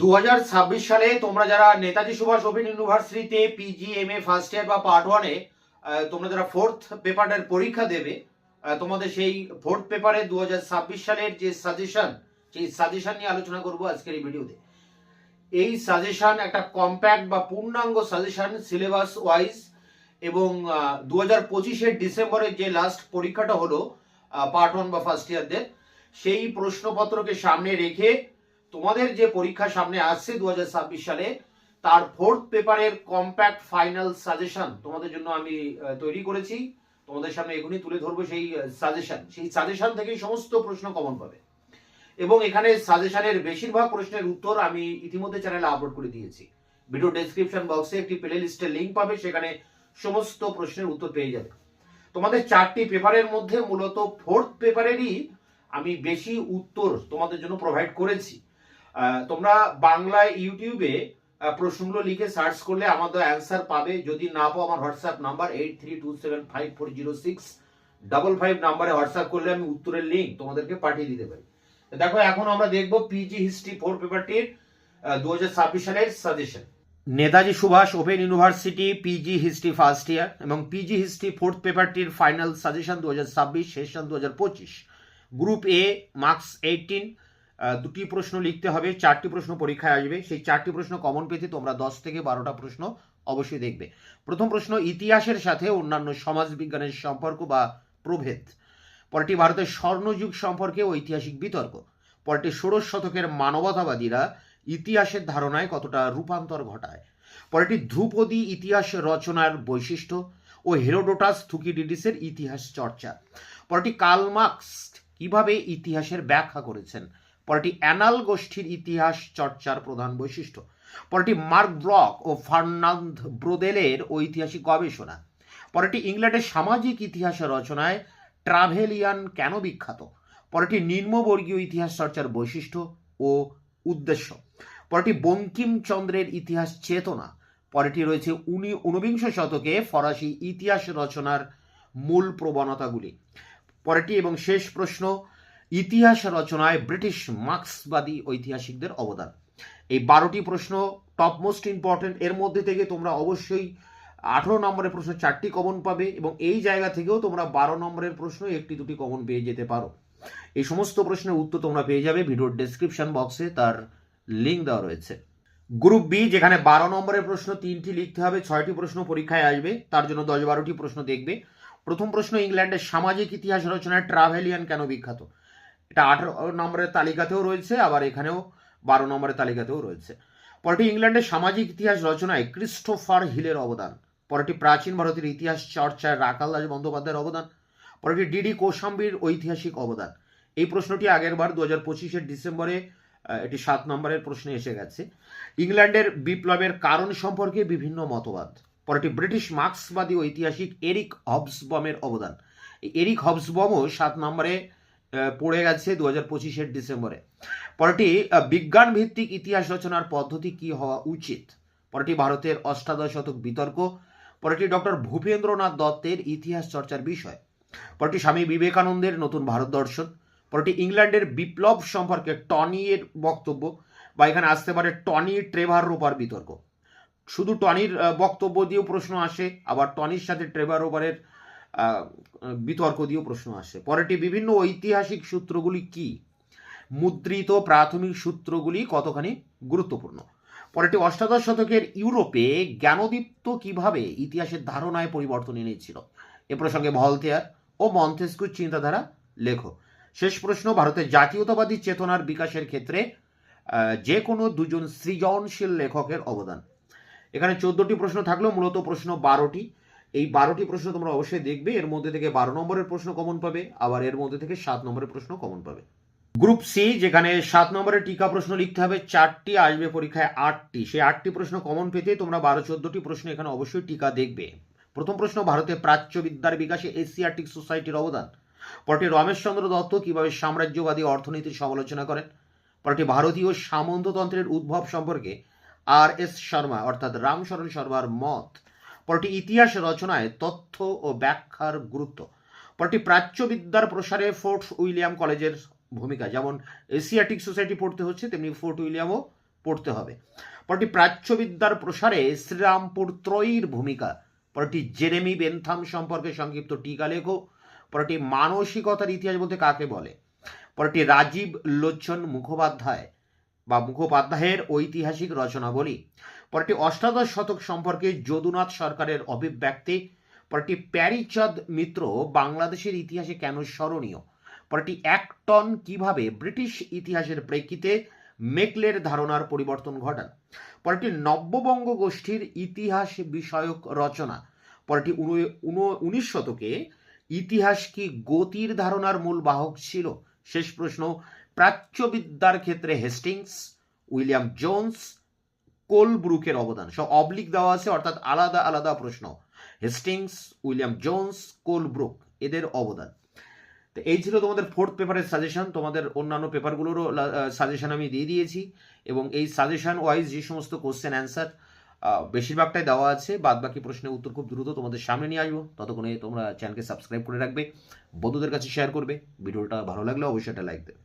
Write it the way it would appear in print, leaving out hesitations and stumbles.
2026 সালে তোমরা যারা নেতাজি সুভাষ ওপেন ইউনিভার্সিটিতে পিজি এমএ ফার্স্ট ইয়ার বা পার্ট ওয়ানে তোমরা যারা ফোর্থ পেপারের পরীক্ষা দেবে, তোমাদের সেই ফোর্থ পেপারে 2026 সালের যে সাজেশন, সেই সাজেশন নিয়ে আলোচনা করব আজকের এই ভিডিওতে। এই সাজেশন একটা কম্প্যাক্ট বা পূর্ণাঙ্গ সাজেশন সিলেবাস ওয়াইজ, এবং 2025 ডিসেম্বরের যে লাস্ট পরীক্ষাটা হলো পার্ট ওয়ান বা ফার্স্ট ইয়ারদের, সেই প্রশ্নপত্রকে সামনে রেখে তোমাদের যে পরীক্ষা সামনে আসছে 2026 সালে, তার ফোর্থ পেপারের কম্প্যাক্ট ফাইনাল সাজেশন তোমাদের জন্য আমি তৈরি করেছি। তোমাদের সামনে এখনই তুলে ধরবো সেই সাজেশন থেকেই সমস্ত প্রশ্ন কমন পাবে, এবং এখানে সাজেশনের বেশিরভাগ প্রশ্নের উত্তর আমি ইতিমধ্যে চ্যানেলে আপলোড করে দিয়েছি। ভিডিও ডেসক্রিপশন বক্সে একটি প্লে লিস্টের লিঙ্ক পাবে, সেখানে সমস্ত প্রশ্নের উত্তর পেয়ে যাবে। তোমাদের 4টি পেপারের মধ্যে মূলত ফোর্থ পেপারেরই আমি বেশি উত্তর তোমাদের জন্য প্রোভাইড করেছি। তোমরা বাংলায় ইউটিউবে প্রশ্নগুলো লিখে সার্চ করলে আমাদের অ্যান্সার পাবে। যদি না পাও, আমার হোয়াটসঅ্যাপ নাম্বার 8327540655 নাম্বারে হোয়াটসঅ্যাপ করলে আমি উত্তরের লিঙ্ক তোমাদেরকে পাঠিয়ে দিতে পারি। দেখো, এখন আমরা দেখবো পিজি হিস্ট্রি ফোর পেপারটির 2026 সালের suggestion. Netaji Subhash open university PG history first year এবং পিজি হিস্ট্রি ফোর্থ পেপারটির final suggestion 2026, session 2025। Group A, marks 18, দুটি প্রশ্ন লিখতে হবে, 4টি প্রশ্ন পরীক্ষায় আসবে। সেই 4টি প্রশ্ন কমন পেতে তোমরা 10 থেকে 12টা প্রশ্ন অবশ্যই দেখবে। প্রথম প্রশ্ন, ইতিহাসের সাথে অন্যান্য সমাজ বিজ্ঞানের সম্পর্ক বা প্রভেদ। পরটি, ভারতের স্বর্ণযুগ সম্পর্কে ঐতিহাসিক বিতর্ক। পরটি, ষোড়শ শতকের মানবতাবাদীরা ইতিহাসের ধারণায় কতটা রূপান্তর ঘটায়। পরটি, ধ্রুপদী ইতিহাস রচনার বৈশিষ্ট্য ও হেরোডোটাস থুকিডিডিসের ইতিহাস চর্চা। পরটি, কার্ল মার্কস কিভাবে ইতিহাসের ব্যাখ্যা করেছেন। পরটি, অ্যানাল গোষ্ঠীর ইতিহাস চর্চার প্রধান বৈশিষ্ট্য। পরটি, মার্ক ব্লক ও ফার্নান্দ ব্রোদেলের ঐতিহাসিক গবেষণা। পরটি, ইংল্যান্ডের সামাজিক ইতিহাস রচনায় ট্রাভেলিয়ান কেন বিখ্যাত। পরটি, নিম্নবর্গীয় ইতিহাস চর্চার বৈশিষ্ট্য ও উদ্দেশ্য। পরটি, বঙ্কিমচন্দ্রের ইতিহাস চেতনা। পরটি রয়েছে ঊনবিংশ শতকে ফরাসি ইতিহাস রচনার মূল প্রবণতাগুলি। পরটি এবং শেষ প্রশ্ন, ইতিহাস রচনায় ব্রিটিশ মার্ক্সবাদী ঐতিহাসিকদের অবদান। এই 12টি প্রশ্ন টপ মোস্ট ইম্পর্টেন্ট। এর মধ্যে থেকে তোমরা অবশ্যই 18 নম্বরের প্রশ্ন 4টি কমন পাবে, এবং এই জায়গা থেকেও তোমরা 12 নম্বরের প্রশ্ন 1টি 2টি কমন পেয়ে যেতে পারো। এই সমস্ত প্রশ্নের উত্তর তোমরা পেয়ে যাবে ভিডিওর ডেসক্রিপশন বক্সে, তার লিঙ্ক দেওয়া রয়েছে। গ্রুপ বি, যেখানে 12 নম্বরের প্রশ্ন 3টি লিখতে হবে, 6টি প্রশ্ন পরীক্ষায় আসবে, তার জন্য 10-12টি প্রশ্ন দেখবে। প্রথম প্রশ্ন, ইংল্যান্ডের সামাজিক ইতিহাস রচনায় ট্রাভেলিয়ান কেন বিখ্যাত। এটা 18 নম্বরের তালিকাতেও রয়েছে, আবার এখানেও 12 নম্বরের তালিকাতেও রয়েছে। পরটি, ইংল্যান্ডের সামাজিক ইতিহাস রচনায় ক্রিস্টোফার হিলের অবদান। পরটি, প্রাচীন ভারতের ইতিহাস চর্চায় রাখাল দাস বন্দ্যোপাধ্যায়ের অবদান। পরটি, ডিডি কোশাম্বীর ঐতিহাসিক অবদান। এই প্রশ্নটি আগের বার 2025 ডিসেম্বরে এটি 7 নম্বরের প্রশ্নে এসে গেছে। ইংল্যান্ডের বিপ্লবের কারণ সম্পর্কে বিভিন্ন মতবাদ। পরটি, ব্রিটিশ মার্ক্সবাদী ঐতিহাসিক এরিক হবসবমের অবদান। এরিক হবসবমও 7 নম্বরে পড়ে গেছে 2025 ডিসেম্বরে। পরটি, বিজ্ঞান ভিত্তিক ইতিহাস রচনার পদ্ধতি কি হওয়া উচিত। পরটি, ভারতের অষ্টাদশ শতক বিতর্ক। পরটি, ডক্টর ভূপেন্দ্রনাথ দত্তের ইতিহাস চর্চার বিষয়। পরটি, স্বামী বিবেকানন্দের নতুন ভারত দর্শন। পরটি, ইংল্যান্ডের বিপ্লব সম্পর্কে টনি এর বক্তব্য, বা এখানে আসতে পারে টনি ট্রেভার রোপার বিতর্ক। শুধু টনির বক্তব্য দিয়েও প্রশ্ন আসে, আবার টনির সাথে ট্রেভার রোপারের বিতর্ক দিয়েও প্রশ্ন আসে। পরেরটি, বিভিন্ন ঐতিহাসিক সূত্রগুলি কি। মুদ্রিত প্রাথমিক সূত্রগুলি কতখানি গুরুত্বপূর্ণ। পরেরটি, অষ্টাদশ শতকের ইউরোপে জ্ঞানদীপ্ত কিভাবে ইতিহাসের ধারণায় পরিবর্তন এনেছিল। এ প্রসঙ্গে ভলতেয়ার ও মন্তেস্কুর চিন্তাধারা লেখো। শেষ প্রশ্ন, ভারতের জাতীয়তাবাদী চেতনার বিকাশের ক্ষেত্রে যে কোনো দুজন সৃজনশীল লেখকের অবদান। এখানে 14টি প্রশ্ন থাকলেও মূলত প্রশ্ন 12টি। এই 12টি প্রশ্ন তোমরা অবশ্যই দেখবে। এর মধ্যে থেকে 12 নম্বরের প্রশ্ন কমন পাবে, আবার এর মধ্যে থেকে 7 নম্বরের প্রশ্ন কমন পাবে। গ্রুপ সি, যেখানে 7 নম্বরের টিকা প্রশ্ন লিখতে হবে, 4টি আসবে পরীক্ষায়, 8টি। সেই 8টি প্রশ্ন কমন পেতে তোমরা 12-14টি প্রশ্ন এখানে অবশ্যই টিকা দেখবে। প্রথম প্রশ্ন, ভারতে প্রাচ্য বিদ্যার বিকাশে এশিয়াটিক সোসাইটির অবদান। পরটি, রমেশচন্দ্র দত্ত কিভাবে সাম্রাজ্যবাদী অর্থনীতির সমালোচনা করেন। পরটি, ভারতীয় সামন্ততন্ত্রের উদ্ভব সম্পর্কে আর.এস. শর্মা অর্থাৎ রামশরণ শর্মার মত। পরটি, ইতিহাস রচনায় তথ্য ও ব্যাখ্যার গুরুত্ব। পরটি, প্রাচ্যবিদ্যার প্রসারে ফোর্ট উইলিয়াম কলেজের ভূমিকা। যেমন এশিয়াটিক সোসাইটি পড়তে হচ্ছে, তেমনি ফোর্ট উইলিয়ামও পড়তে হবে। পরটি প্রাচ্যবিদ্যার প্রসারে শ্রীরামপুর ত্রয়ীর ভূমিকা। পরটি জেরেমি বেনথাম সম্পর্কে সংক্ষিপ্ত টিকা লেখো। পরটি মানসিকতার ইতিহাস বলতে কাকে বলে। পরটি রাজীব লোচন মুখোপাধ্যায়ের ঐতিহাসিক রচনাবলী। পরটি অষ্টাদশ শতক সম্পর্কে যদুনাথ সরকারের অভিব্যক্তি। পরটি প্যারীচাঁদ মিত্র বাংলাদেশের ইতিহাসে কেন স্মরণীয়। পরটি অ্যাক্টন কিভাবে ব্রিটিশ ইতিহাসের প্রেক্ষিতে মেকলের ধারণার পরিবর্তন ঘটান। পরটি নব্যবঙ্গ গোষ্ঠীর ইতিহাস বিষয়ক রচনা। পরটি 19 শতকে ইতিহাস কি গতির ধারণার মূল বাহক ছিল। শেষ প্রশ্ন, প্রাচ্যবিদ্যার ক্ষেত্রে হেস্টিংস, উইলিয়াম জোন্স, কোলব্রুকের অবদান। সব অবলিক দেওয়া আছে, অর্থাৎ আলাদা আলাদা প্রশ্ন। হেস্টিংস, উইলিয়াম জোন্স, কোলব্রুক, এদের অবদান। তো এই ছিল তোমাদের ফোর্থ পেপারের সাজেশন। তোমাদের অন্যান্য পেপারগুলোরও সাজেশন আমি দিয়ে দিয়েছি, এবং এই সাজেশন ওয়াইজ যে সমস্ত কোশ্চেন অ্যান্সার বেশিরভাগটাই দেওয়া আছে, বাদ বাকি প্রশ্নের উত্তর খুব দ্রুত তোমাদের সামনে নিয়ে আসবো। ততক্ষণে তোমরা চ্যানেলকে সাবস্ক্রাইব করে রাখবে, বন্ধুদের কাছে শেয়ার করবে। ভিডিওটা ভালো লাগলে অবশ্যই একটা লাইক দেবে।